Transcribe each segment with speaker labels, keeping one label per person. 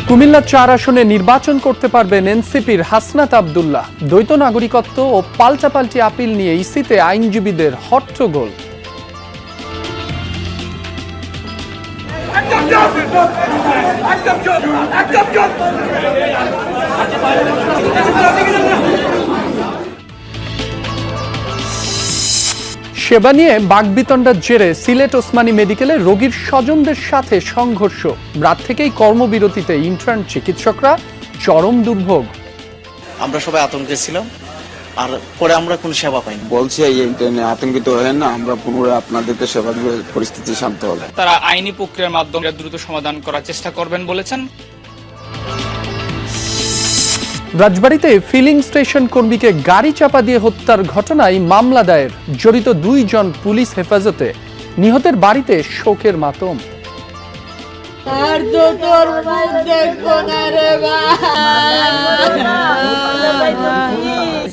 Speaker 1: কুমিল্লা ৪ আসনে নির্বাচন করতে পারবেন এনসিপির হাসনাত আব্দুল্লাহ। দ্বৈত নাগরিকত্ব ও পাল্টাপাল্টি আপিল নিয়ে ইসিতে আইনজীবীদের হট্টগোল। সেবা নিয়ে বাগবিতণ্ডার জেরে সিলেট ওসমানী মেডিকেলে রোগীর স্বজনদের সাথে সংঘর্ষ। রাত থেকেই কর্মবিরতিতে ইন্টার্ন চিকিৎসকরা, চরম দুর্ভোগ।
Speaker 2: আমরা সবাই আতঙ্কে ছিলাম, আর পরে আমরা কোনো সেবা পাইনি।
Speaker 3: বলছি এই ইন্টারনেট আতঙ্কিত হয়ে না, আমরা পুনরায় আপনাদেরকে সেবা দেব, পরিস্থিতি শান্ত হবে।
Speaker 4: তারা আইনি প্রক্রিয়ার মাধ্যমে দ্রুত সমাধান করার চেষ্টা করবেন বলেছেন।
Speaker 1: রাজবাড়ীতে ফিলিং স্টেশন কর্মীকে গাড়ি চাপা দিয়ে হত্যার ঘটনায় মামলা দায়ের। জড়িত 2 জন পুলিশ হেফাজতে। নিহতের বাড়িতে শোকের মাতম।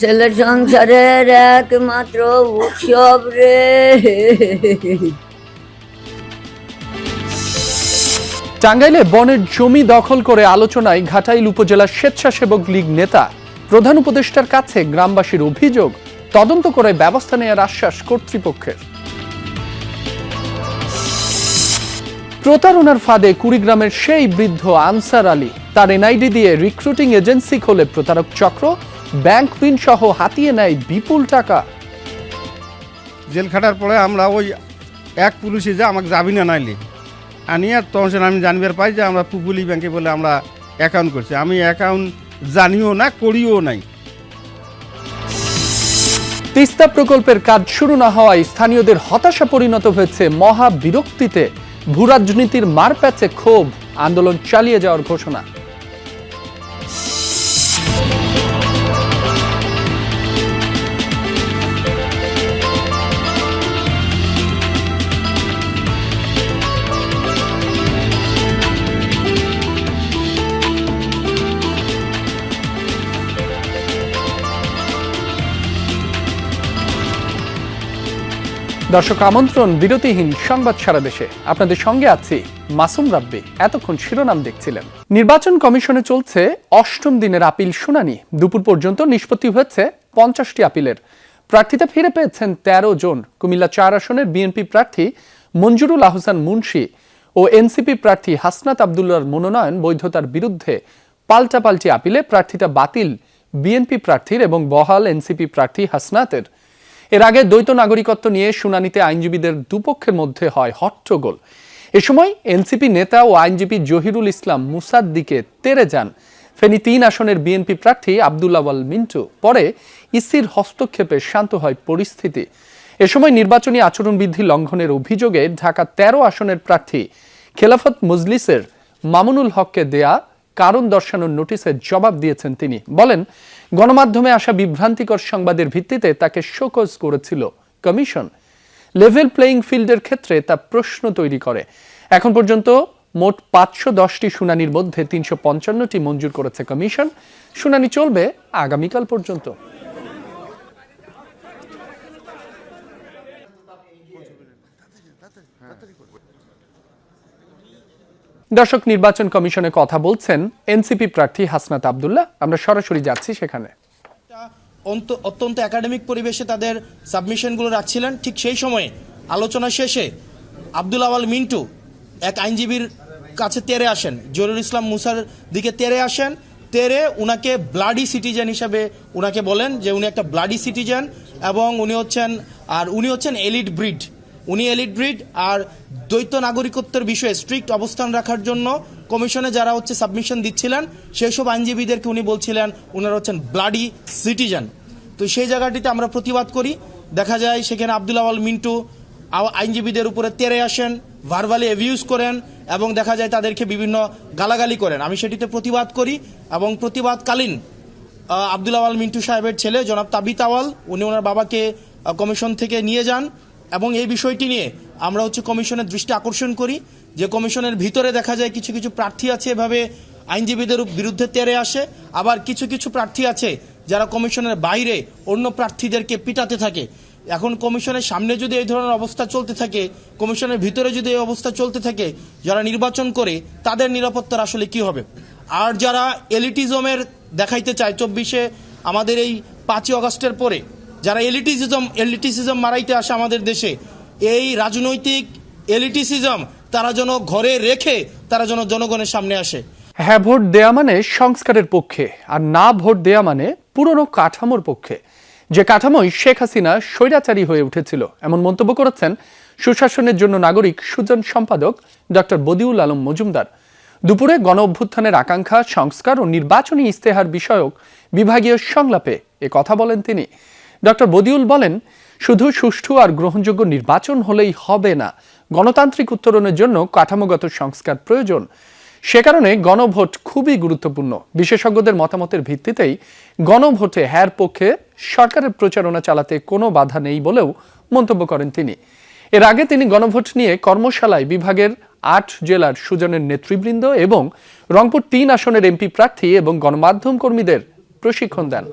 Speaker 5: ছেলের সংসারের একমাত্র উৎসব রে।
Speaker 1: টাঙ্গাইলে বনের জমি দখল করে আলোচনায় ঘাটাইল উপজেলা স্বেচ্ছাসেবক লীগ নেতা। প্রধান উপদেষ্টার কাছে গ্রামবাসীর অভিযোগ, তদন্ত করে ব্যবস্থা নেওয়ার আশ্বাস কর্তৃপক্ষের। প্রতারণার ফাঁদে কুড়িগ্রামের সেই বৃদ্ধ আনসার আলী। তার এনআইডি দিয়ে রিক্রুটিং এজেন্সি খোলে প্রতারক চক্র। ব্যাংক ঋণ সহ হাতিয়ে নেয় বিপুল টাকা।
Speaker 6: জেল খাটার পরে আমরা ওই এক পুলিশে যে আমাকে যাবি না নাইলে আনিয়া তখন আমি জানবার পাই যে আমরা পুপুলি ব্যাংকে বলে আমরা অ্যাকাউন্ট করছি। আমি অ্যাকাউন্ট জানিও না, করিও নাই।
Speaker 1: তিস্তা প্রকল্পের কাজ শুরু না হওয়ায় স্থানীয়দের হতাশা পরিণত হয়েছে মহা বিরক্তিতে। ভূরাজনীতির মারপ্যাচে ক্ষোভ, আন্দোলন চালিয়ে যাওয়ার ঘোষণা। দর্শক আমন্ত্রণ, বিরতিহীন সংবাদ সারা দেশে। আপনাদের সঙ্গে আছি মাসুম রাব্বি। এতক্ষণ শিরোনাম দেখছিলেন। নির্বাচন কমিশনে চলছে 8ম দিনের আপিল শুনানি। দুপুর পর্যন্ত নিষ্পত্তি হয়েছে 50টি আপিলের। প্রার্থিতা ফিরে পেয়েছেন 13 জন। কুমিল্লা 4 আসনের বিএনপি প্রার্থী মঞ্জুরুল আহসান মুন্সি ও এনসিপি প্রার্থী হাসনাত আব্দুল্লাহর মনোনয়ন বৈধতার বিরুদ্ধে পাল্টাপাল্টি আপিলে প্রার্থিতা বাতিল বিএনপি প্রার্থীর এবং বহাল এনসিপি প্রার্থী হাসনাতের। এর আগে দ্বৈত নাগরিকত্ব নিয়ে শুনানিতে আইনজীবীদের দুপক্ষের মধ্যে হয় হট্টগোল। এ সময় এনসিপি নেতা ও আইনজীবী জহিরুল ইসলাম মুসার দিকে তেড়ে যান ফেনী 3 আসনের বিএনপি প্রার্থী আব্দুল আওয়াল মিন্টু। পরে ইসির হস্তক্ষেপে শান্ত হয় পরিস্থিতি। এ সময় নির্বাচনী আচরণবিধি লঙ্ঘনের অভিযোগে ঢাকা 13 আসনের প্রার্থী খেলাফত মজলিসের মামুনুল হককে দেয়া কারণ দর্শানোর নোটিশের জবাব দিয়েছেন তিনি। বলেন, গণমাধ্যমে আসা বিভ্রান্তিকর সংবাদের ভিত্তিতে তাকে শোকজ করেছিল কমিশন। লেভেল প্লেইং ফিল্ডের ক্ষেত্রে তা প্রশ্ন তৈরি করে। এখন পর্যন্ত মোট 510টি শুনানির মধ্যে 355টি মঞ্জুর করেছে কমিশন। শুনানি চলবে আগামীকাল পর্যন্ত। দর্শক, নির্বাচন কমিশনে কথা বলছেন এনসিপি প্রার্থী হাসনাত আব্দুল্লাহ। আমরা সরাসরি যাচ্ছি সেখানে।
Speaker 7: অত্যন্ত একাডেমিক পরিবেশে তাদের সাবমিশনগুলো রাখছিলেন। ঠিক সেই সময়ে আলোচনা শেষে আব্দুল আওয়াল মিন্টু এক আইনজীবীর কাছে তেড়ে আসেন, জহিরুল ইসলাম মুসার দিকে তেড়ে আসেন। তেড়ে উনাকে ব্লাডি সিটিজেন হিসাবে উনাকে বলেন যে উনি একটা ব্লাডি সিটিজেন এবং উনি হচ্ছেন এলিট ব্রিড। উনি এলিট ব্রিড আর দ্বৈত নাগরিকত্বের বিষয়ে স্ট্রিক্ট অবস্থান রাখার জন্য কমিশনে যারা সাবমিশন দিচ্ছিলেন সেই সব আইনজীবীদেরকে উনি বলছিলেন ওনারা হচ্ছেন ব্লাডি সিটিজেন। তো সেই জায়গাটিতে আমরা প্রতিবাদ করি। দেখা যায় সেখানে আব্দুল আওয়াল মিন্টু আইনজীবীদের উপরে তেড়ে আসেন, ভার্বালি অ্যাবিউজ করেন এবং দেখা যায় তাদেরকে বিভিন্ন গালাগালি করেন। আমি সেটিতে প্রতিবাদ করি এবং প্রতিবাদকালীন আব্দুল আওয়াল মিন্টু সাহেবের ছেলে জনাব তাবিত আওয়াল উনি ওনার বাবাকে কমিশন থেকে নিয়ে যান এবং এই বিষয়টি নিয়ে আমরা কমিশনের দৃষ্টি আকর্ষণ করি যে কমিশনের ভিতরে দেখা যায় কিছু কিছু প্রার্থী আছে এভাবে আইনজীবীদের বিরুদ্ধে তেড়ে আসে, আবার কিছু কিছু প্রার্থী আছে যারা কমিশনের বাইরে অন্য প্রার্থীদেরকে পিটাতে থাকে। এখন কমিশনের সামনে যদি এই ধরনের অবস্থা চলতে থাকে, কমিশনের ভিতরে যদি এই অবস্থা চলতে থাকে, যারা নির্বাচন করে তাদের নিরাপত্তার আসলে কি হবে? আর যারা এলিটিজমের দেখাইতে চায় 24-এ আমাদের এই 5ই আগস্টের পরে যারা এলিটিসিজম মারাইতে আসে আমাদের দেশে, এই রাজনৈতিক এলিটিসিজম তারা যেন ঘরে রেখে তারা যেন জনগণের সামনে আসে।
Speaker 1: হ্যাঁ ভোট দেয়া মানে সংস্কারের পক্ষে, আর না ভোট দেয়া মানে পুরনো কাঠামোর পক্ষে, যে কাঠামোই শেখ হাসিনা স্বৈরাচারী হয়ে উঠেছিল, এমন মন্তব্য করেছেন সুশাসনের জন্য নাগরিক সুজন সম্পাদক ডক্টর বদিউল আলম মজুমদার। দুপুরে গণ অভ্যুত্থানের আকাঙ্ক্ষা, সংস্কার ও নির্বাচনী ইস্তেহার বিষয়ক বিভাগীয় সংলাপে এ কথা বলেন তিনি। ডক্টর বদিউল বলেন, শুধু সুষ্ঠু আর গ্রহণযোগ্য নির্বাচন হলেই হবে না, গণতান্ত্রিক উত্তরণের জন্য কাঠামোগত সংস্কার প্রয়োজন। সে কারণে গণভোট খুবই গুরুত্বপূর্ণ। বিশেষজ্ঞদের মতামতের ভিত্তিতেই গণভোটে হ্যার পক্ষে সরকারের প্রচারণা চালাতে কোনো বাধা নেই বলেও মন্তব্য করেন তিনি। এর আগে তিনি গণভোট নিয়ে কর্মশালায় বিভাগের 8 জেলার সুজনের নেতৃবৃন্দ এবং রংপুর 3 আসনের এমপি প্রার্থী এবং গণমাধ্যম কর্মীদের প্রশিক্ষণ দেন।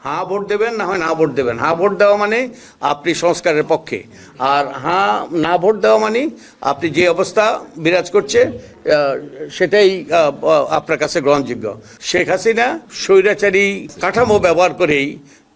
Speaker 8: হ্যাঁ ভোট দেবেন, না হয় না ভোট দেবেন। হ্যাঁ ভোট দেওয়া মানে আপনি সংস্কারের পক্ষে, আর হ্যাঁ না ভোট দেওয়া মানে আপনি যে অবস্থা বিরাজ করছে সেটাই আপনার কাছে গ্রহণযোগ্য। শেখ হাসিনা স্বৈরাচারী কাঠামো ব্যবহার করেই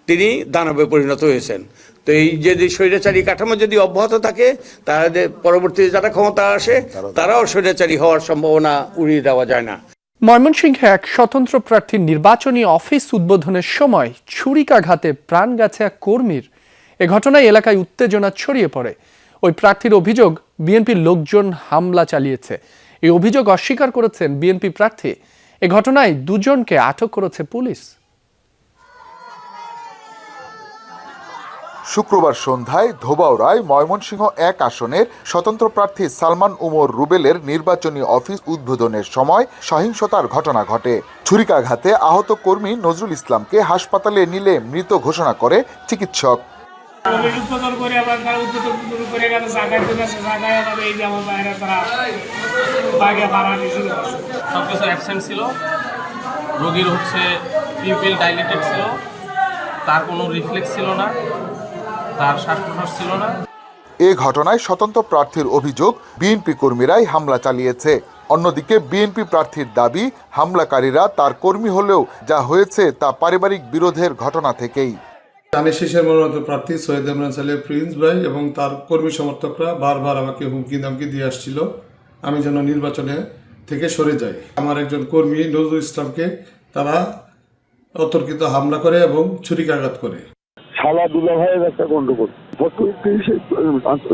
Speaker 8: তিনি দানবে পরিণত হয়েছেন। তো এই যদি স্বৈরাচারী কাঠামো যদি অব্যাহত থাকে, তাহলে পরবর্তীতে যারা ক্ষমতা আসে তারাও স্বৈরাচারী হওয়ার সম্ভাবনা উড়িয়ে দেওয়া যায় না।
Speaker 1: ময়মনসিংহে এক স্বতন্ত্র প্রার্থীর নির্বাচনী অফিস উদ্বোধনের সময় ছুরিকাঘাতে প্রাণ গেছে এক কর্মীর। এ ঘটনায় এলাকায় উত্তেজনা ছড়িয়ে পড়ে। ওই প্রার্থীর অভিযোগ, বিএনপির লোকজন হামলা চালিয়েছে। এই অভিযোগ অস্বীকার করেছেন বিএনপি প্রার্থী। এ ঘটনায় 2 জনকে আটক করেছে পুলিশ।
Speaker 9: শুক্রবার সন্ধ্যায় ধোবাউড়ায় ময়মনসিংহ 1 আসনের স্বতন্ত্র প্রার্থী সালমান উমর রুবেলের নির্বাচনী অফিস উদ্বোধনের সময় সহিংসতার ঘটনা ঘটে। ছুরিকাঘাতে আহত কর্মী নজরুল ইসলামকে হাসপাতালে নিলে মৃত ঘোষণা করে চিকিৎসক।
Speaker 10: সবকিছু অ্যাবসেন্ট ছিল, রোগীর পিউপিল ডাইলেটেড ছিল, তার কোনো রিফ্লেক্স ছিল না, তার শ্বাস-প্রশ্বাস ছিল না।
Speaker 9: এ ঘটনায় স্বতন্ত্র প্রার্থীর অভিযোগ, বিএনপি কর্মীরাই হামলা চালিয়েছে। অন্যদিকে বিএনপি প্রার্থীর দাবি, হামলাকারীরা তার কর্মী হলেও যা হয়েছে তা পারিবারিক বিরোধের ঘটনা থেকেই।
Speaker 11: ধানের শীষের মনোনীত প্রার্থী সৈয়দ ইমরান সালেহ প্রিন্স ভাই এবং তার কর্মী সমর্থকরা বারবার আমাকে হুমকি ধামকি দিয়ে আসছিল আমি যেন নির্বাচনে থেকে সরে যাই। আমার একজন কর্মী নজরুল ইসলামকে তারা অতর্কিত হামলা করে এবং ছুরিকাঘাত করে।
Speaker 12: শালা দুলা ভাইয়ের একটা গন্ডগোল,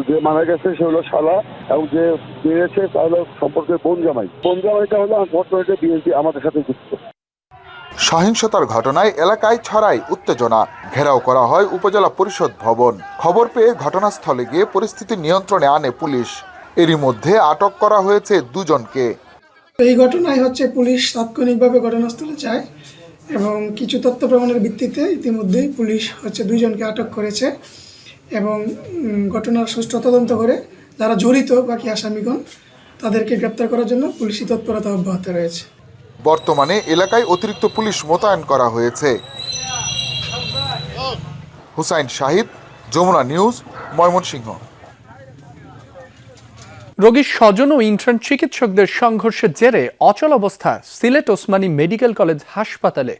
Speaker 12: যে মারা গেছে সে হলো শালা, এবং যে বেড়েছে তা হলো সম্পর্কে বোন জামাইটা হলো আনফরচুনেটলি বিএনপি আমাদের সাথে যুক্ত।
Speaker 9: সহিংসতার ঘটনায় এলাকায় ছড়ায় উত্তেজনা। ঘেরাও করা হয় উপজেলা পরিষদ ভবন। খবর পেয়ে ঘটনাস্থলে গিয়ে পরিস্থিতি নিয়ন্ত্রণে আনে পুলিশ। এরই মধ্যে আটক করা হয়েছে 2 জনকে।
Speaker 13: এই ঘটনায় পুলিশ তাৎক্ষণিকভাবে ঘটনাস্থলে যায় এবং কিছু তথ্য প্রমাণের ভিত্তিতে ইতিমধ্যেই পুলিশ 2 জনকে আটক করেছে এবং ঘটনার সুষ্ঠু তদন্ত করে যারা জড়িত বাকি আসামিগণ তাদেরকে গ্রেপ্তার করার জন্য পুলিশি তৎপরতা অব্যাহত রয়েছে।
Speaker 9: বর্তমানে এলাকায় অতিরিক্ত পুলিশ মোতায়েন করা হয়েছে। হুসাইন শাহিদ, যমুনা নিউজ, ময়মনসিংহ।
Speaker 1: রোগীর স্বজন ও ইন্টার্ন চিকিৎসকদের সংঘর্ষের জেরে অচল অবস্থা সিলেট ওসমানী মেডিকেল কলেজ হাসপাতালে।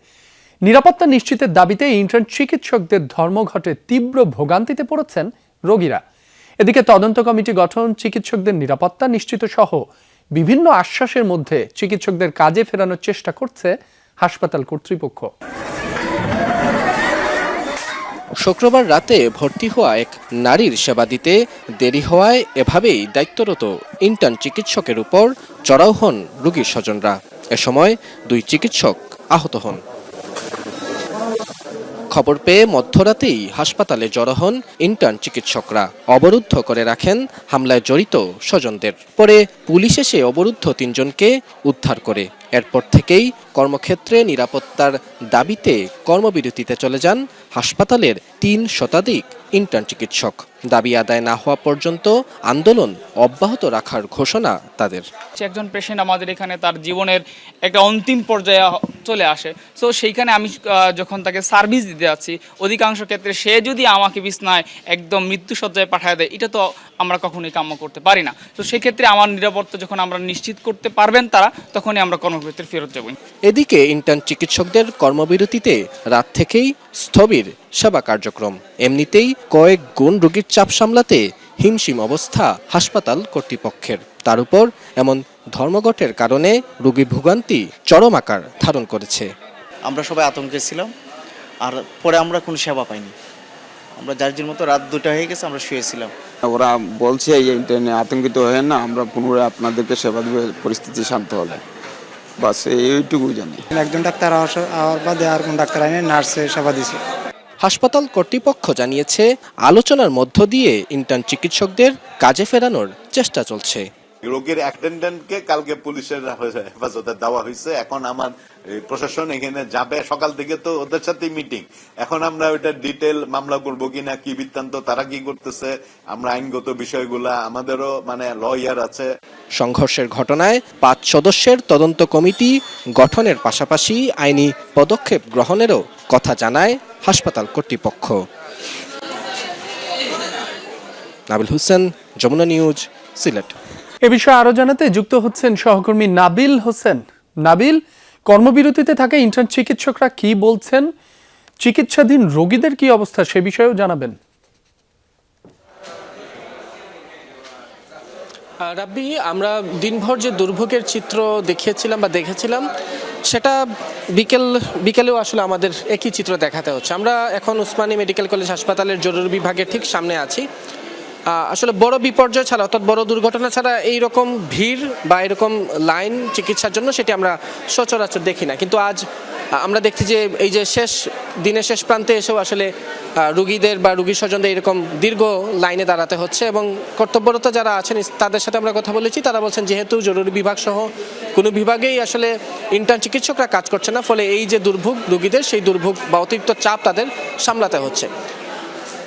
Speaker 1: নিরাপত্তা নিশ্চিতের দাবিতে ইন্টার্ন চিকিৎসকদের ধর্মঘটে তীব্র ভোগান্তিতে পড়েছেন রোগীরা। এদিকে তদন্ত কমিটি গঠন, চিকিৎসকদের নিরাপত্তা নিশ্চিত সহ বিভিন্ন আশ্বাসের মধ্যে চিকিৎসকদের কাজে ফেরানোর চেষ্টা করছে হাসপাতাল কর্তৃপক্ষ।
Speaker 14: শুক্রবার রাতে ভর্তি হওয়া এক নারীর সেবা দিতে দেরি হওয়ায় এভাবেই দায়িত্বরত ইন্টার্ন চিকিৎসকের উপর চড়াও হন রোগীর স্বজনরা। এ সময় 2 চিকিৎসক আহত হন। খবর পেয়ে মধ্যরাতেই হাসপাতালে জড়ো হন ইন্টার্ন চিকিৎসকরা। অবরুদ্ধ করে রাখেন হামলায় জড়িত স্বজনদের। পরে পুলিশ এসে অবরুদ্ধ 3 জনকে উদ্ধার করে। এরপর থেকেই কর্মক্ষেত্রে নিরাপত্তার দাবিতে কর্মবিরতিতে চলে যান হাসপাতালের 3 শতাধিক ইন্টার্ন চিকিৎসক। দাবি আদায় না হওয়া পর্যন্ত আন্দোলন অব্যাহত রাখার ঘোষণা তাদের।
Speaker 4: একজন পেশেন্ট আমাদের এখানে তার জীবনের একটা অন্তিম পর্যায়ে চলে আসে, সো সেইখানে আমি যখন তাকে সার্ভিস দিতে যাচ্ছি, অধিকাংশ ক্ষেত্রে সে যদি আমাকে বিছনায় একদম মৃত্যুসজ্জায় পাঠায় দেয়, এটা তো আমরা কখনোই কাম্য করতে পারি না। তো সেক্ষেত্রে আমার নিরাপত্তা যখন আমরা নিশ্চিত করতে পারবেন তারা, তখনই আমরা কর্মক্ষেত্রে ফেরত যাব।
Speaker 14: এদিকে ইন্টার্ন চিকিৎসকদের কর্মবিরতিতে রাত থেকেই স্থবির সেবা কার্যক্রম। এমনিতেই কয়েক গুণ রোগীর চাপ সামলাতে হিমশিম অবস্থা হাসপাতাল কর্তৃপক্ষের। তার উপর এমন ধর্মঘটের কারণে রোগী ভোগান্তি চরম আকার ধারণ করেছে।
Speaker 2: আমরা সবাই আতঙ্কে ছিলাম, আর পরে আমরা কোনো সেবা পাইনি। আমরা যার মতো রাত 2টা হয়ে গেছে, আমরা শুয়েছিলাম।
Speaker 3: ওরা বলছে এই ইন্টারনেট আতঙ্কিত হয়ে না, আমরা পুনরায় আপনাদেরকে সেবা দেবে পরিস্থিতি শান্ত হলে, বাস এইটুকুই জানি।
Speaker 6: একজন ডাক্তার আর বাদে আর কোন ডাক্তার আইনে নার্সে সেবা দিছে।
Speaker 14: হাসপাতাল কর্তৃপক্ষ জানিয়েছে আলোচনার মধ্য দিয়ে ইন্টার্ন চিকিৎসকদের কাজে ফেরানোর চেষ্টা চলছে।
Speaker 15: রোগীর অ্যাটেন্ডেন্টকে কালকে পুলিশের হেফাজতে দেওয়া হয়েছে। এখন আমার প্রশাসন এখানে যাবে, সকাল থেকে তো ওদের সাথে মিটিং। এখন আমরা ওইটা ডিটেল মামলা করবো কিনা, কি বৃত্তান্ত, তারা কি করতেছে, আমরা আইনগত বিষয়গুলা, আমাদেরও লয়ার আছে।
Speaker 14: সংঘর্ষের ঘটনায় 5 সদস্যের তদন্ত কমিটি গঠনের পাশাপাশি আইনি পদক্ষেপ গ্রহণেরও কথা জানায় হাসপাতাল কর্তৃপক্ষ। নাবিল হোসেন, যমুনা নিউজ, সিলেট।
Speaker 1: এ বিষয়ে আরো জানাতে যুক্ত হচ্ছেন সহকর্মী নাবিল হোসেন। নাবিল, কর্মবিরতিতে থাকা ইন্টার্ন চিকিৎসকরা কি বলছেন, চিকিৎসাধীন রোগীদের কি অবস্থা সে বিষয়েও জানাবেন।
Speaker 14: রাব্বি, আমরা দিনভর যে দুর্ভোগের চিত্র দেখেছিলাম সেটা বিকেলেও আসলে আমাদের একই চিত্র দেখাতে হচ্ছে। আমরা এখন উসমানী মেডিকেল কলেজ হাসপাতালের জরুরি বিভাগের ঠিক সামনে আছি। আসলে বড় বিপর্যয় ছাড়া, অর্থাৎ বড় দুর্ঘটনা ছাড়া এইরকম ভিড় বা এরকম লাইন চিকিৎসার জন্য সেটি আমরা সচরাচর দেখি না। কিন্তু আজ আমরা দেখছি যে এই যে দিনের শেষ প্রান্তে এসেও আসলে রুগীদের বা রুগী স্বজনদের এরকম দীর্ঘ লাইনে দাঁড়াতে হচ্ছে। এবং কর্তব্যরত যারা আছেন তাদের সাথে আমরা কথা বলেছি, তারা বলছেন যেহেতু জরুরি বিভাগ সহ কোনো বিভাগেই আসলে ইন্টার্ন চিকিৎসকরা কাজ করছে না, ফলে এই যে দুর্ভোগ রুগীদের, সেই দুর্ভোগ বা অতিরিক্ত চাপ তাদের সামলাতে হচ্ছে।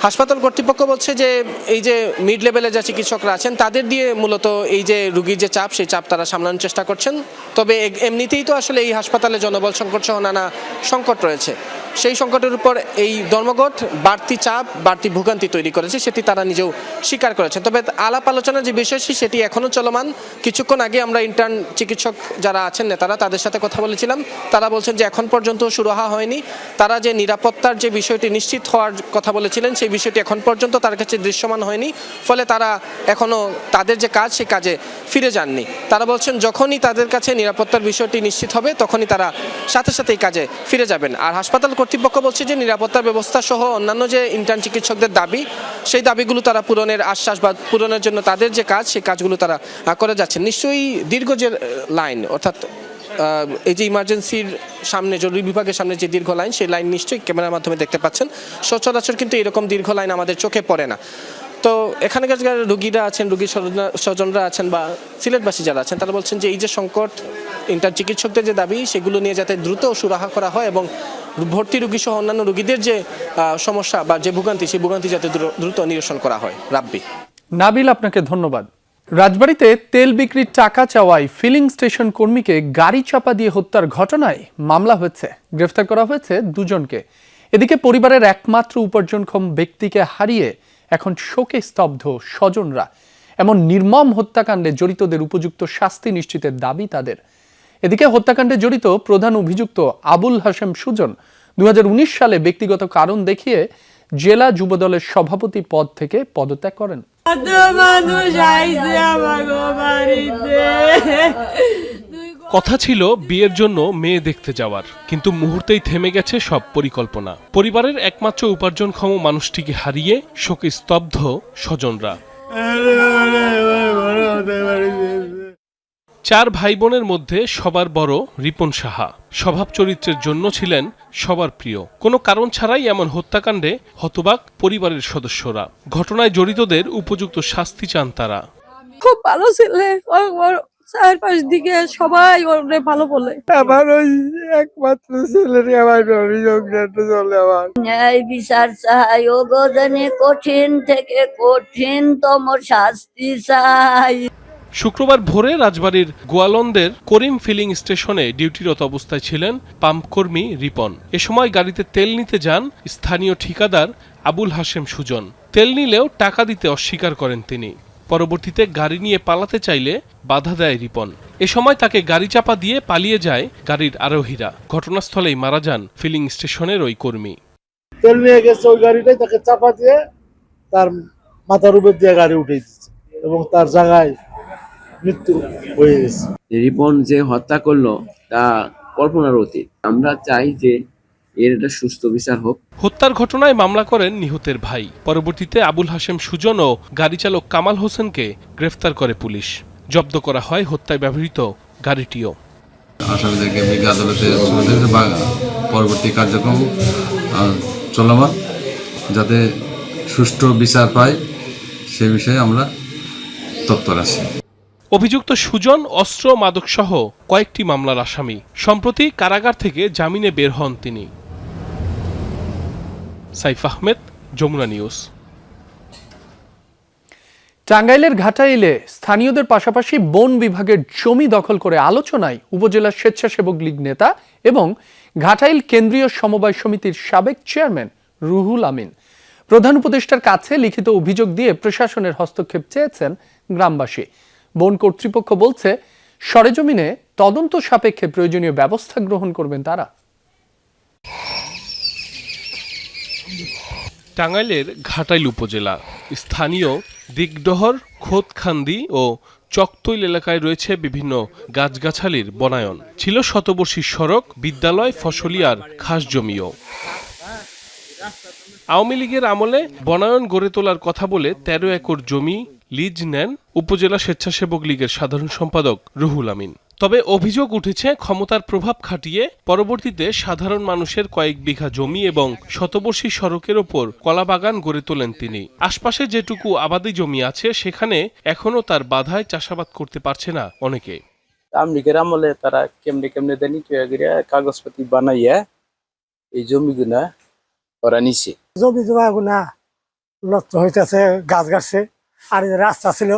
Speaker 14: হাসপাতাল কর্তৃপক্ষ বলছে যে এই যে মিড লেভেলে যা চিকিৎসকরা আছেন তাদের দিয়ে মূলত এই যে রুগীর যে চাপ, সেই চাপ তারা সামলানোর চেষ্টা করছেন। তবে এমনিতেই তো আসলে এই হাসপাতালে জনবল সংকট সহ নানা সংকট রয়েছে। সেই সংকটের উপর এই ধর্মঘট বাড়তি চাপ, বাড়তি ভোগান্তি তৈরি করেছে, সেটি তারা নিজেও স্বীকার করেছেন। তবে আলাপ আলোচনার যে বিষয়টি সেটি এখনও চলমান। কিছুক্ষণ আগে আমরা ইন্টার্ন চিকিৎসক যারা আছেন নেতারা, তাদের সাথে কথা বলেছিলাম। তারা বলছেন যে এখন পর্যন্ত সুরাহা হয়নি। তারা যে নিরাপত্তার যে বিষয়টি নিশ্চিত হওয়ার কথা বলেছিলেন, সেই বিষয়টি এখন পর্যন্ত তার কাছে দৃশ্যমান হয়নি। ফলে তারা এখনও তাদের যে কাজ, সেই কাজে ফিরে যাননি। তারা বলছেন যখনই তাদের কাছে নিরাপত্তার বিষয়টি নিশ্চিত হবে তখনই তারা সাথে সাথে এই কাজে ফিরে যাবেন। আর হাসপাতাল কর্তৃপক্ষ বলছে যে নিরাপত্তার ব্যবস্থা সহ অন্যান্য যে ইন্টার্ন চিকিৎসকদের দাবি, সেই দাবিগুলো তারা পূরণের আশ্বাস বা পূরণের জন্য তাদের যে কাজ, সেই কাজগুলো তারা করে যাচ্ছেন। নিশ্চয়ই দীর্ঘ যে লাইন, অর্থাৎ এই যে ইমার্জেন্সির সামনে, জরুরি বিভাগের সামনে যে দীর্ঘ লাইন, সেই লাইন নিশ্চয়ই ক্যামেরার মাধ্যমে দেখতে পাচ্ছেন। সচরাচর কিন্তু এরকম দীর্ঘ লাইন আমাদের চোখে পড়ে না। তো এখানকার যারা রুগীরা আছেন, রুগীর স্বজনরা আছেন বা সিলেটবাসী যারা আছেন, তারা বলছেন যে এই যে সংকট, ইন্টার্ন চিকিৎসকদের যে দাবি, সেগুলো নিয়ে যাতে দ্রুত সুরাহা করা হয় এবং ভর্তি রুগী সহ অন্যান্য রুগীদের যে সমস্যা বা যে ভোগান্তি, সেই ভোগান্তি যাতে দ্রুত নিরসন করা হয়। রাব্বি।
Speaker 1: নাবিল, আপনাকে ধন্যবাদ। রাজবাড়ীতে তেল বিক্রির টাকা চাওয়ায় ফিলিং স্টেশন কর্মীকে গাড়ি চাপা দিয়ে হত্যার ঘটনায় মামলা হয়েছে, গ্রেফতার করা হয়েছে 2 জনকে। এদিকে পরিবারের একমাত্র উপার্জনক্ষম ব্যক্তিকে হারিয়ে এখন শোকে স্তব্ধ স্বজনরা। এমন নির্মম হত্যাকাণ্ডে জড়িতদের উপযুক্ত শাস্তি নিশ্চিতের দাবি তাদের। এদিকে হত্যাকাণ্ডে জড়িত প্রধান অভিযুক্ত আবুল হাশেম সুজন 2019 সালে ব্যক্তিগত কারণ দেখিয়ে জেলা যুবদলের সভাপতি পদ থেকে পদত্যাগ করেন।
Speaker 10: কথা ছিল বিয়ের জন্য মেয়ে দেখতে যাওয়ার, কিন্তু মুহূর্তেই থেমে গেছে সব পরিকল্পনা। পরিবারের একমাত্র উপার্জনক্ষম মানুষটিকে হারিয়ে শোকে স্তব্ধ স্বজনরা। 4 ভাই বোনের মধ্যে সবার বড় রিপন সাহা। স্বভাব চরিত্রের জন্য ছিলেন সবার প্রিয়। কোনো কারণ ছাড়াই এমন হত্যাকাণ্ডে হতবাক পরিবারের সদস্যরা। ঘটনায় জড়িতদের উপযুক্ত শাস্তি চান তারা।
Speaker 5: খুব ভালো ছেলে, চারপাশ দিকে সবাই ওরে ভালো বলে।
Speaker 6: আমার ওই একমাত্র ছেলের আমার অভিযোগ চলে। আমার
Speaker 5: ন্যায় বিচার চাই, ও গজনে কঠিন থেকে কঠিনতম শাস্তি চাই।
Speaker 10: শুক্রবার ভোরে রাজবাড়ীর গোয়ালন্দের করিম ফিলিং স্টেশনে ডিউটিরত অবস্থায় ছিলেন পাম্পকর্মী রিপন। এ সময় গাড়িতে তেল নিতে যান স্থানীয় ঠিকাদার আবুল হাশেম সুজন। তেল নিলেও টাকা দিতে অস্বীকার করেন তিনি। পরবর্তীতে গাড়ি নিয়ে পালাতে চাইলে বাধা দেয় রিপন। এ সময় তাকে গাড়ি চাপা দিয়ে পালিয়ে যায় গাড়ির আরোহীরা। ঘটনাস্থলেই মারা যান ফিলিং স্টেশনের ওই কর্মী।
Speaker 6: তেল নিয়ে গেছে ওই গাড়িটাই, তাকে চাপা দিয়ে তার মাথার উপর দিয়ে গাড়ি উঠে দিচ্ছে এবং তার জায়গায় মৃত্যু হয়ে গেছে।
Speaker 2: রিপন যে হত্যা করলো তা কল্পনার অতীত। আমরা চাই যে এর একটা সুস্থ বিচার হোক।
Speaker 10: হত্যার ঘটনায় মামলা করেন নিহতের ভাই। পরবর্তীতে আবুল হাশেম সুজন ও গাড়ি চালক কামাল হোসেনকে গ্রেফতার করে পুলিশ। জব্দ করা হয় হত্যায় ব্যবহৃত গাড়িটিও।
Speaker 3: আসামিদেরকে মৃত্যু আদালতে পরবর্তী কার্যক্রম চলমান, যাতে সুষ্ঠু বিচার পায় সে বিষয়ে আমরা তৎপর আছি।
Speaker 10: অভিযুক্ত সুজন অস্ত্র মাদকসহ কয়েকটি মামলার আসামি। সম্প্রতি কারাগার থেকে জামিনে বের হন তিনি। সাইফ আহমেদ, যমুনা নিউজ।
Speaker 1: টাঙ্গাইলের ঘাটাইলে স্থানীয়দের পাশাপাশি বন বিভাগের জমি দখল করে আলোচনায় উপজেলা স্বেচ্ছাসেবক লীগ নেতা এবং ঘাটাইল কেন্দ্রীয় সমবায় সমিতির সাবেক চেয়ারম্যান রুহুল আমিন। প্রধান উপদেষ্টার কাছে লিখিত অভিযোগ দিয়ে প্রশাসনের হস্তক্ষেপ চেয়েছেন গ্রামবাসী। বন কর্তৃপক্ষ বলছে সরেজমিনে তদন্ত সাপেক্ষে প্রয়োজনীয় ব্যবস্থা গ্রহণ করবেন তারা।
Speaker 10: টাঙ্গাইলের ঘাটাইল উপজেলা স্থানীয় দিগডহর, খোদখান্দি ও চকতৈল এলাকায় রয়েছে বিভিন্ন গাছগাছালির বনায়ন। ছিল শতবর্ষী সড়ক, বিদ্যালয়, ফসলিয়ার খাস জমিও। আওয়ামী লীগের আমলে বনায়ন গড়ে তোলার কথা বলে ১৩ একর জমি লিজ নেন উপজেলা স্বেচ্ছাসেবক লীগের সাধারণ সম্পাদক রুহুল আমিন। তবে অভিযোগ উঠেছে ক্ষমতার প্রভাব খাটিয়ে পরবর্তীতে সাধারণ মানুষের কয়েক বিঘা জমি এবং শতবর্ষী সড়কের ওপর কলাবাগান গড়ে তোলেন তিনি। আশপাশে যেটুকু আবাদি জমি আছে সেখানে এখনো তার বাধায় চাষাবাদ করতে পারছে না অনেকে।
Speaker 2: আওয়ামী লীগের আমলে তারা কেমনে দেনি কাগজপাতি বানাইয়া এই জমিগুলা ওরা নিছে।
Speaker 13: জমি জমাগুনা নষ্ট হইতেছে, গাছ গাছছে, আর রাস্তা ছিল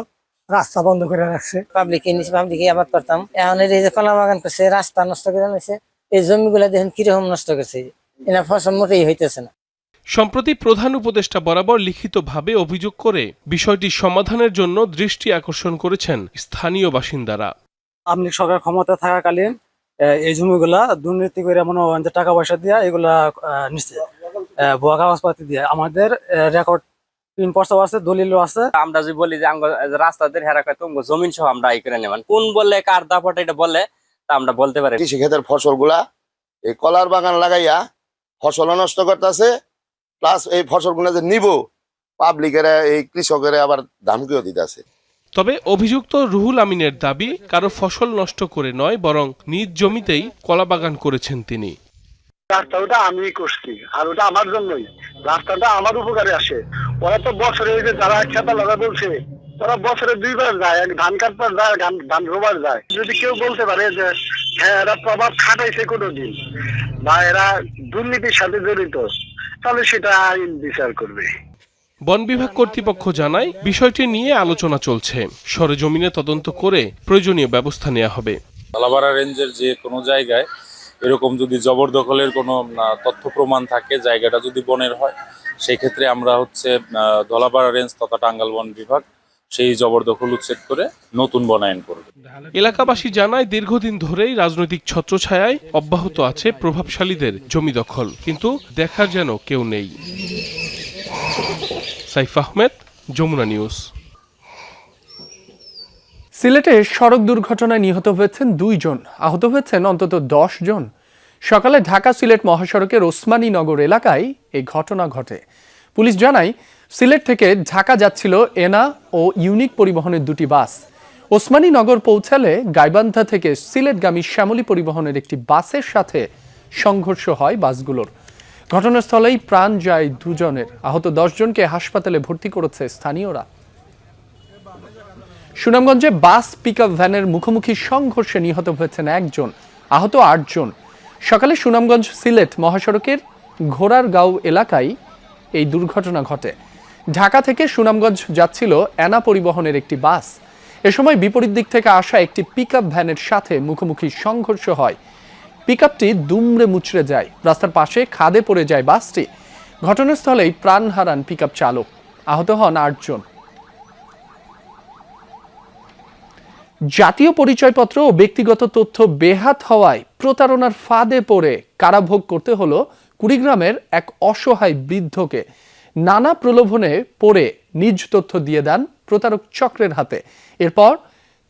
Speaker 13: রাস্তা বন্ধ করে রাখছে।
Speaker 5: পাবলিকে নিচে পাবলিকে আবাদ করতাম, এখন এই যে কলা বাগান করছে, রাস্তা নষ্ট করে নিছে। এই জমিগুলা দেখেন কিরকম নষ্ট করছে, এনা ফসল মোটেই হইতেছে না।
Speaker 10: সম্প্রতি প্রধান উপদেষ্টা বরাবর লিখিতভাবে অভিযোগ করে বিষয়টি সমাধানের জন্য দৃষ্টি আকর্ষণ করেছেন স্থানীয় বাসিন্দারা।
Speaker 2: আওয়ামী লীগ সরকার ক্ষমতা থাকাকালীন এই জমিগুলা দুর্নীতি করে মনে হয় টাকা পয়সা দিয়া এগুলা নিচ্ছে, ভুয়া কাগজপাতি দিয়ে। আমাদের রেকর্ড প্রস্তাব আছে, দলিলও আছে। আমরা যে বলি যে রাস্তাদের হেরা তুমি জমিন সহ আমরা এই করে নেবেন, কোন বললে কার দাপটা এটা বললে তা আমরা বলতে পারি।
Speaker 12: কৃষিক্ষেত্রের ফসলগুলা এই কলার বাগান লাগাইয়া ফসল নষ্ট করতেছে, প্লাস এই ফসলগুলো যে নিব পাবলিকেরা এই কৃষকেরা আবার ধামকিও দিতেছে।
Speaker 10: তবে অভিযুক্ত রুহুল আমিনের দাবি কারো ফসল নষ্ট করে নয়, বরং নিজ জমিতেই কলাবাগান করেছেন তিনি।
Speaker 12: রাস্তাটা আমি করছি আর ওটা আমার জন্যই, রাস্তাটা আমার উপকারে আসে। ওরা তো বছরে যারা খেতা লাগা বলছে তারা বছরে 2 বার যায়, এক ধান কাটবার যায়, ধান রোবার যায়। যদি কেউ বলতে পারে যে হ্যাঁ এরা প্রভাব খাটাইছে কোনোদিন বা এরা দুর্নীতির সাথে জড়িত, তাহলে সেটা আইন বিচার করবে।
Speaker 10: বন বিভাগ কর্তৃপক্ষ জানায় বিষয়টি নিয়ে আলোচনা চলছে। সরেজমিনে তদন্ত করে প্রয়োজনীয় ব্যবস্থা নেওয়া হবে।
Speaker 16: ধলাপাড়া রেঞ্জের যে কোনো জায়গায় এরকম যদি জবরদখলের কোনো তথ্য প্রমাণ থাকে, জায়গাটা যদি বনের হয়, সেই ক্ষেত্রে আমরা ধলাপাড়া রেঞ্জ তথা টাঙ্গাইল বন বিভাগ সেই জবরদখল উচ্ছেদ করে নতুন বনায়ন করবে।
Speaker 10: এলাকাবাসী জানায় দীর্ঘদিন ধরেই রাজনৈতিক ছত্রছায়ায় অব্যাহত আছে প্রভাবশালীদের জমি দখল, কিন্তু দেখার যেন কেউ নেই। সাইফ আহমেদ, যমুনা নিউজ।
Speaker 1: সিলেটে সড়ক দুর্ঘটনায় নিহত হয়েছেন 2 জন, আহত হয়েছেন অন্তত 10 জন। সকালে ঢাকা সিলেট মহাসড়কের ওসমানীনগর এলাকায় এই ঘটনা ঘটে। পুলিশ জানায় সিলেট থেকে ঢাকা যাচ্ছিল এনা ও ইউনিক পরিবহনের 2টি বাস। ওসমানীনগর পৌঁছালে গাইবান্ধা থেকে সিলেটগামী শ্যামলী পরিবহনের একটি বাসের সাথে সংঘর্ষ হয় বাসগুলোর। ঘটনাস্থলেই প্রাণ যায় 2 জনের। আহত 10 জনকে হাসপাতালে ভর্তি করেছে স্থানীয়রা। সুনামগঞ্জে বাস পিকআপ ভ্যানের মুখোমুখি সংঘর্ষে নিহত হয়েছেন 1 জন, আহত 8 জন। সকালে সুনামগঞ্জ সিলেট মহাসড়কের ঘোড়ারগাঁও এলাকায় এই দুর্ঘটনা ঘটে। ঢাকা থেকে সুনামগঞ্জ যাচ্ছিল এনা পরিবহনের একটি বাস। এ সময় বিপরীত দিক থেকে আসা একটি পিকআপ ভ্যানের সাথে মুখোমুখি সংঘর্ষ হয়। পিকআপটি দুমড়ে মুচড়ে যায়, রাস্তার পাশে খাদে পড়ে যায় বাসটি। ঘটনাস্থলেই প্রাণ হারান পিকআপ চালক। আহত হন 8 জন। জাতীয় পরিচয়পত্র ও ব্যক্তিগত তথ্য বেহাত হওয়ায় প্রতারণার ফাঁদে পড়ে কারাভোগ করতে হলো কুড়িগ্রামের এক অসহায় বৃদ্ধকে। নানা প্রলোভনে পড়ে নিজ তথ্য দিয়ে দেন প্রতারক চক্রের হাতে। এরপর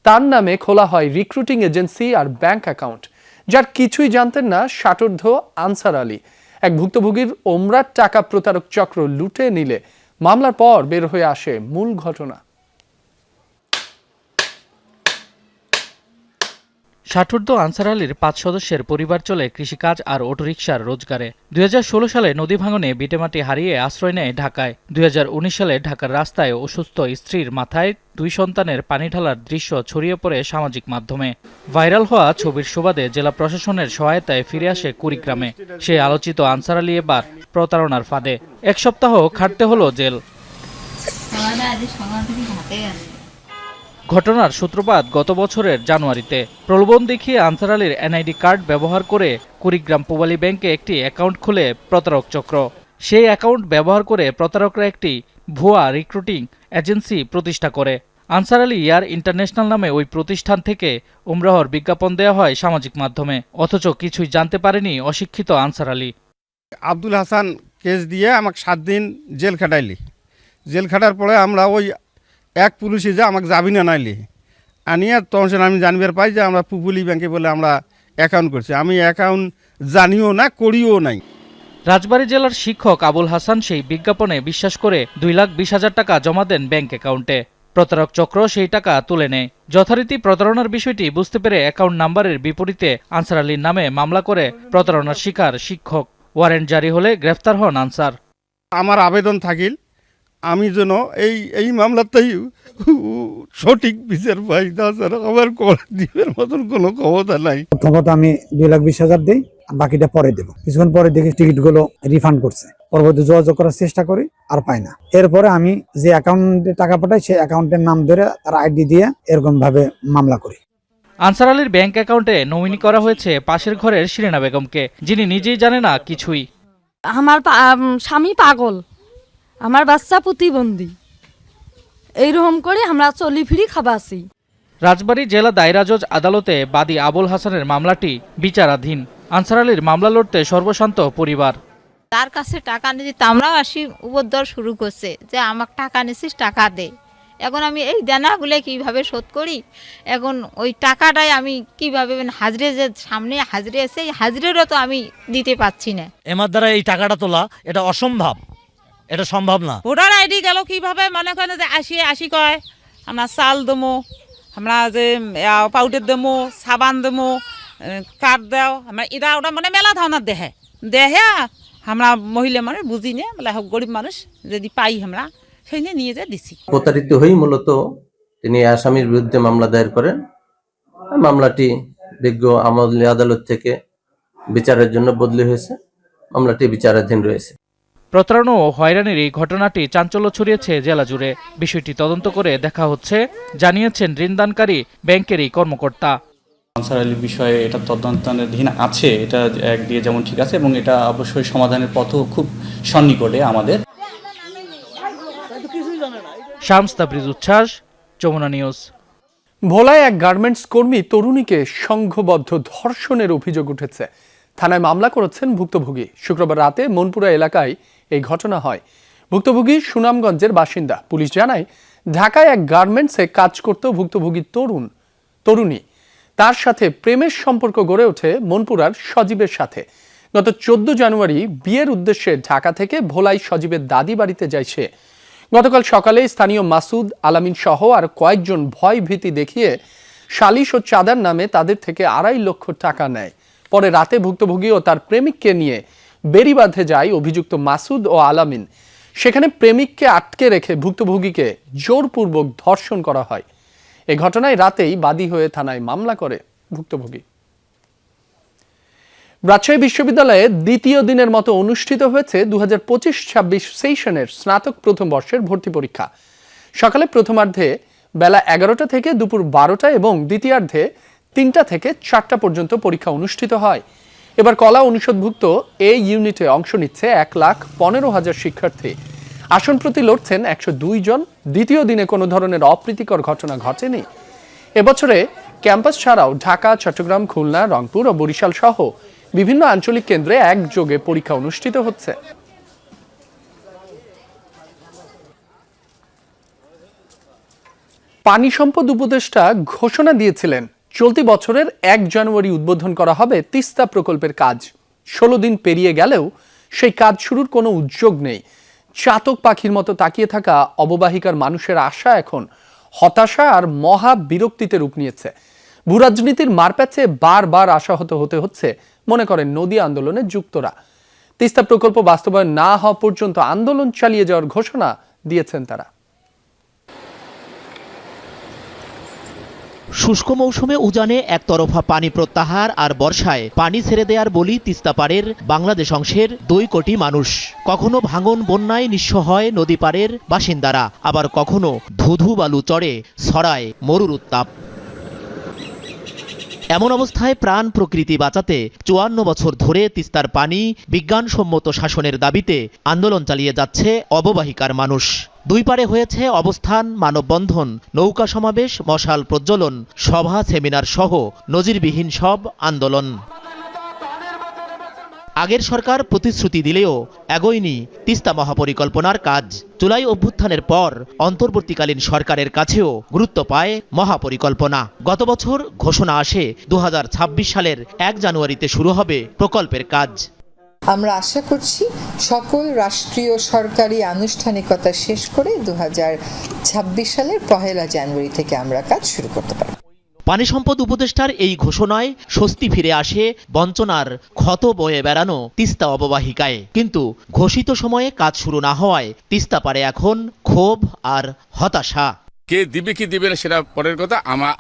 Speaker 1: তার নামে খোলা হয় রিক্রুটিং এজেন্সি আর ব্যাংক অ্যাকাউন্ট, যার কিছুই জানতেন না ষাটোর্ধ্ব আনসার আলী। এক ভুক্তভোগীর ওমরার টাকা প্রতারক চক্র লুটে নিলে মামলার পর বের হয়ে আসে মূল ঘটনা।
Speaker 17: ষাটোর্ধ্ব আনসার আলীর 5 সদস্যের পরিবার চলে কৃষিকাজ আর অটোরিকশার রোজগারে। 2016 সালে নদী ভাঙনে ভিটেমাটি হারিয়ে আশ্রয় নেয় ঢাকায়। 2019 সালে ঢাকার রাস্তায় অসুস্থ স্ত্রীর মাথায় 2 সন্তানের পানি ঢালার দৃশ্য ছড়িয়ে পড়ে সামাজিক মাধ্যমে। ভাইরাল হওয়া ছবির সুবাদে জেলা প্রশাসনের সহায়তায় ফিরে আসে কুড়িগ্রামে। সে আলোচিত আনসার আলী এবার প্রতারণার ফাঁদে। 1 সপ্তাহ খাটতে হলো জেল। ঘটনার সূত্রপাত গত বছরের জানুয়ারিতে। প্রলোভন দেখিয়ে আনসার আলীর এনআইডি কার্ড ব্যবহার করে কুড়িগ্রাম পূবালী ব্যাংকে একটি অ্যাকাউন্ট খুলে প্রতারক চক্র। সেই অ্যাকাউন্ট ব্যবহার করে প্রতারকরা একটি ভুয়া রিক্রুটিং এজেন্সি প্রতিষ্ঠা করে। আনসার আলী এয়ার ইন্টারন্যাশনাল নামে ওই প্রতিষ্ঠান থেকে উমরাহর বিজ্ঞাপন দেওয়া হয় সামাজিক মাধ্যমে। অথচ কিছুই জানতে পারেনি অশিক্ষিত আনসার আলী।
Speaker 6: আব্দুল হাসান কেস দিয়ে আমাকে 7 দিন জেল খাটাইলি। জেল খাটার পরে আমরা ওই এক পুলিশে যে আমাকে জামিনে নাইলি আনিয়া তখন আমি জানবার পাই যে আমরা পুপুলি ব্যাংকে বলে আমরা অ্যাকাউন্ট করছি। আমি অ্যাকাউন্ট জানিও না, করিও নাই।
Speaker 17: রাজবাড়ী জেলার শিক্ষক আবুল হাসান সেই বিজ্ঞাপনে বিশ্বাস করে 2,20,000 টাকা জমা দেন ব্যাংক অ্যাকাউন্টে। প্রতারক চক্র সেই টাকা তুলে নেয়। যথারীতি প্রতারণার বিষয়টি বুঝতে পেরে অ্যাকাউন্ট নাম্বারের বিপরীতে আনসার আলীর নামে মামলা করে প্রতারণার শিকার শিক্ষক। ওয়ারেন্ট জারি হলে গ্রেফতার হন আনসার।
Speaker 6: আমার আবেদন থাকিল আমি যেন এই মামলাতেই সঠিক বিচার পাই। তাছাড়া আমার দিবের মতন কোনো ক্ষমতা নাই।
Speaker 18: প্রথমত আমি 2,20,000 দিই, বাকিটা পরে দেবো। কিছুক্ষণ পরে দেখি টিকিটগুলো রিফান্ড করছে। পরবর্তী যোগাযোগ করার চেষ্টা করি, আর পাই না। এরপরে আমি যে অ্যাকাউন্টে টাকা পাঠাই সেই অ্যাকাউন্টের নাম ধরে তার আইডি দিয়ে এরকম ভাবে মামলা করি।
Speaker 17: আনসার আলীর ব্যাংক অ্যাকাউন্টে নমিনি করা হয়েছে পাশের ঘরের শিরিনা বেগমকে, যিনি নিজেই জানে না কিছুই।
Speaker 19: আমার স্বামী পাগল, আমার বাচ্চা প্রতিবন্ধী, এইরকম করে আমরা চলি ফিরি খাবাসি।
Speaker 17: রাজবাড়ী জেলা দায়রা জজ আদালতে বাদী আবুল হাসানের মামলাটি বিচারাধীন। আনসার আলীর মামলা লড়তে সর্বশান্ত পরিবার।
Speaker 20: তার কাছে টাকা নিয়েছি, আমরাও আসি উপদ্রব শুরু করছে যে আমাকে টাকা নিছিস, টাকা দে। এখন আমি এই দেনাগুলো কিভাবে শোধ করি? এখন ওই টাকাটাই আমি কিভাবে হাজিরে যে সামনে হাজিরে এসে হাজিরেরও তো আমি দিতে পারছি না।
Speaker 21: এমার দ্বারা এই টাকাটা তোলা এটা অসম্ভব, এটা সম্ভব না।
Speaker 22: ভোটার আইডি গেল কিভাবে মনে করেন যে আসি কয় আমরা চাল দেবো, আমরা যে পাউডার দেবো, সাবান দেবো, কার্ড দেও, আমরা এটা ওটা মানে মেলা ধরনের দেহে আমরা মহিলা মানুষ বুঝি না, বলে গরিব মানুষ যদি পাই আমরা সেই নিয়ে যা দিছি।
Speaker 23: প্রতারিত হয়ে মূলত তিনি আসামির বিরুদ্ধে মামলা দায়ের করেন। মামলাটি বিজ্ঞ আমলি আদালত থেকে বিচারের জন্য বদলি হয়েছে। মামলাটি বিচারাধীন রয়েছে।
Speaker 17: প্রতারণা ও হয়রানির এই ঘটনাটি চাঞ্চল্য ছড়িয়েছে জেলা জুড়ে। বিষয়টি তদন্ত করে দেখা হচ্ছে, জানিয়েছেন ঋণদানকারী ব্যাংকের এই কর্মকর্তা।
Speaker 24: আনসার আলীর বিষয়ে এটা তদন্তাধীন আছে, এটা একদিকে যেমন ঠিক আছে এবং এটা অবশ্যই সমাধানের পথও খুব সন্নিকটে আমাদের।
Speaker 17: শামস তাবরিজ উচ্ছ্বাস, যমুনা নিউজ।
Speaker 1: ভোলায় এক গার্মেন্টস কর্মী তরুণীকে সংঘবদ্ধ ধর্ষণের অভিযোগ উঠেছে। থানায় মামলা করেছেন ভুক্তভোগী। শুক্রবার রাতে মনপুরা এলাকায় এই ঘটনা হয়। ভুক্তভোগী সুনামগঞ্জের বাসিন্দা। পুলিশ জানায় ঢাকায় এক গার্মেন্টসে কাজ করত ভুক্তভোগী তরুণী। তার সাথে প্রেমের সম্পর্ক গড়ে ওঠে মনপুরার সজীবের সাথে। গত 14 জানুয়ারি বিয়ের উদ্দেশ্যে ঢাকা থেকে ভোলায় সজীবের দাদি বাড়িতে যায় সে। গতকাল সকালে স্থানীয় মাসুদ আলামিন সহ আর কয়েকজন ভয় ভীতি দেখিয়ে সালিশ ও চাঁদার নামে তাদের থেকে 2.5 লক্ষ টাকা নেয়। পরে রাতে ভুক্তভোগী ও তার প্রেমিককে নিয়ে বেড়িবাঁধে যায় অভিযুক্ত মাসুদ ও আলামিন। সেখানে প্রেমিককে আটকে রেখে ভুক্তভোগীকে জোরপূর্বক ধর্ষণ করা হয়। এ ঘটনায় রাতেই বাদী হয়ে থানায় মামলা করে ভুক্তভোগী। রাজশাহী বিশ্ববিদ্যালয়ে দ্বিতীয় দিনের মতো অনুষ্ঠিত হয়েছে 2025-26 সেশনের স্নাতক প্রথম বর্ষের ভর্তি পরীক্ষা। সকালে প্রথমার্ধে বেলা 11টা থেকে দুপুর 12টা এবং দ্বিতীয়ার্ধে 3টা থেকে 4টা পর্যন্ত পরীক্ষা অনুষ্ঠিত হয়। এবার কলা অনুষদভুক্ত এই ইউনিটে অংশ নিচ্ছে 1,15,000 শিক্ষার্থী। আসন প্রতি লড়ছেন 102 জন। দ্বিতীয় দিনে কোনো ধরনের অপ্রীতিকর ঘটনা ঘটেনি। এবছরে ক্যাম্পাস ছাড়াও ঢাকা, চট্টগ্রাম, খুলনা, রংপুর ও বরিশাল সহ বিভিন্ন আঞ্চলিক কেন্দ্রে একযোগে পরীক্ষা অনুষ্ঠিত হচ্ছে। পানি সম্পদ উপদেষ্টা ঘোষণা দিয়েছিলেন চলতি বছরের 1 জানুয়ারি উদ্বোধন করা হবে তিস্তা প্রকল্পের কাজ। 16 দিন পেরিয়ে গেলেও সেই কাজ শুরুর কোনো উদ্যোগ নেই। চাতক পাখির মতো তাকিয়ে থাকা অববাহিকার মানুষের আশা এখন হতাশা আর মহা বিরক্তিতে রূপ নিয়েছে। ভূরাজনীতির মারপ্যাচে বারবার আশাহত হতে হচ্ছে, মনে করেন নদী আন্দোলনের যুক্তরা। তিস্তা প্রকল্প বাস্তবায়ন না হওয়া পর্যন্ত আন্দোলন চালিয়ে যাওয়ার ঘোষণা দিয়েছেন তারা।
Speaker 7: শুষ্ক মৌসুমে উজানে একতরফা পানি প্রত্যাহার আর বর্ষায় পানি ছেড়ে দেওয়ার বলি তিস্তা পাড়ের বাংলাদেশ অংশের 2 কোটি মানুষ। কখনো ভাঙন বন্যায় নিঃস্ব হয় নদী পাড়ের বাসিন্দারা, আবার কখনো ধুধু বালু চড়ে ছড়ায় মরুর উত্তাপ। এমন অবস্থায় প্রাণ প্রকৃতি বাঁচাতে 54 বছর ধরে তিস্তার পানি বিজ্ঞানসম্মত শাসনের দাবিতে আন্দোলন চালিয়ে যাচ্ছে অববাহিকার মানুষ। 2 পারে হয়েছে অবস্থান, মানববন্ধন, নৌকা সমাবেশ, মশাল প্রজ্বলন, সভা, সেমিনার সহ নজিরবিহীন সব আন্দোলন। আগের সরকার প্রতিশ্রুতি দিলেও এগোয়নি তিস্তা মহাপরিকল্পনার কাজ। জুলাই অভ্যুত্থানের পর অন্তর্বর্তীকালীন সরকারের কাছেও গুরুত্ব পায় মহাপরিকল্পনা। গত বছর ঘোষণা আসে 2026 সালের 1 জানুয়ারিতে শুরু হবে প্রকল্পের কাজ।
Speaker 8: আমরা আশা করছি সকল রাষ্ট্রীয় সরকারি আনুষ্ঠানিকতা শেষ করে 2026 সালের 1 জানুয়ারি থেকে আমরা কাজ শুরু করতে পারব।
Speaker 7: পানি সম্পদ উপদেষ্টার এই ঘোষণায় স্বস্তি ফিরে আসে বঞ্চনার ক্ষত বয়ে বেড়ানো তিস্তা অববাহিকায়। কিন্তু ঘোষিত সময়ে কাজ শুরু না হওয়ায় তিস্তা পারে এখন ক্ষোভ আর হতাশা।
Speaker 9: কে দিবে কি দিবে না সেটা পরের কথা।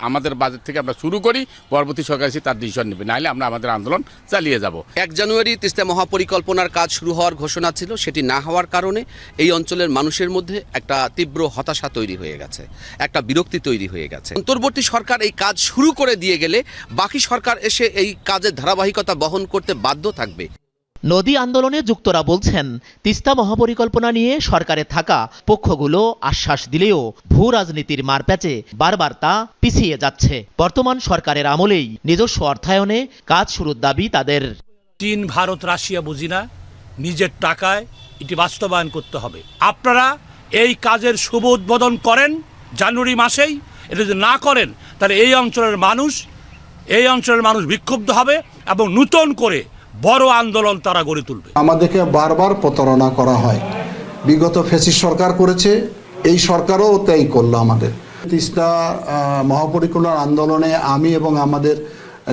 Speaker 9: আমাদের বাজেট থেকে আমরা শুরু করি, পরবর্তী সরকার এসে তার ডিসিশন নেবে, নাহলে আমরা আমাদের আন্দোলন চালিয়ে যাব।
Speaker 11: 1 জানুয়ারি তিস্তা মহাপরিকল্পনার কাজ শুরু হওয়ার ঘোষণা ছিল, সেটি না হওয়ার কারণে এই অঞ্চলের মানুষের মধ্যে একটা তীব্র হতাশা তৈরি হয়ে গেছে, একটা বিরক্তি তৈরি হয়ে গেছে। অন্তর্বর্তী সরকার এই কাজ শুরু করে দিয়ে গেলে বাকি সরকার এসে এই কাজের ধারাবাহিকতা বহন করতে বাধ্য থাকবে।
Speaker 7: নদী আন্দোলনে যুক্তরা বলছেন, তিস্তা মহাপরিকল্পনা নিয়ে সরকারে থাকা পক্ষগুলো আশ্বাস দিলেও ভূ রাজনীতির মারপ্যাচে বারবার তা পিছিয়ে যাচ্ছে। বর্তমান সরকারের আমলেই নিজস্ব অর্থায়নে কাজ শুরুর দাবি তাদের।
Speaker 21: চীন, ভারত, রাশিয়া বুঝি না, নিজের টাকায় এটি বাস্তবায়ন করতে হবে। আপনারা এই কাজের শুভ উদ্বোধন করেন জানুয়ারি মাসেই। এটা যদি না করেন তাহলে এই অঞ্চলের মানুষ বিক্ষুব্ধ হবে এবং নূতন করে বড় আন্দোলন তারা গড়ে তুলবে।
Speaker 25: আমাদেরকে বারবার প্রতারণা করা হয়, বিগত ফ্যাসিস্ট সরকার করেছে, এই সরকারও তাই করলো আমাদের। তিস্তা মহাপরিকল্পনার আন্দোলনে আমি এবং আমাদের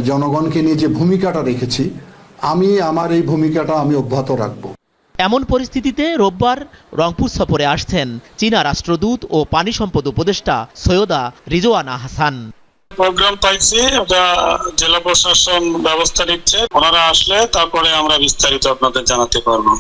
Speaker 25: জনগণকে নিয়ে যে ভূমিকাটা রেখেছি, আমার এই ভূমিকাটা আমি অব্যাহত রাখবো।
Speaker 7: এমন পরিস্থিতিতে রোববার রংপুর সফরে আসছেন চীনা রাষ্ট্রদূত ও পানি সম্পদ উপদেষ্টা সৈয়দা রিজওয়ানা হাসান।
Speaker 26: প্রোগ্রাম পাইছি, ওটা জেলা প্রশাসন ব্যবস্থা নিচ্ছে। ওনারা আসলে তারপরে আমরা বিস্তারিত আপনাদের জানাতে পারবো।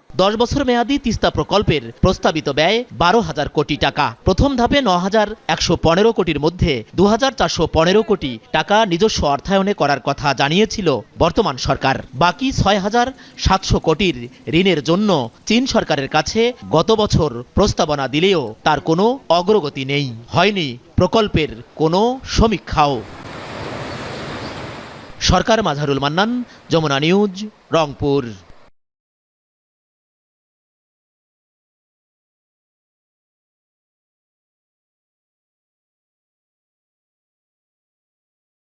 Speaker 7: 10 বছর মেয়াদী তিস্তা প্রকল্পের প্রস্তাবিত ব্যয় 12,000 কোটি টাকা। প্রথম ধাপে 9,115 কোটির মধ্যে 2,415 কোটি টাকা নিজস্ব অর্থায়নে করার কথা জানিয়েছিল বর্তমান সরকার। বাকি 6,700 কোটির ঋণের জন্য চীন সরকারের কাছে গত বছর প্রস্তাবনা দিলেও তার কোনো অগ্রগতি নেই। হয়নি প্রকল্পের কোনো সমীক্ষাও। সরকার মাঝারুল মান্নান, যমুনা নিউজ, রংপুর।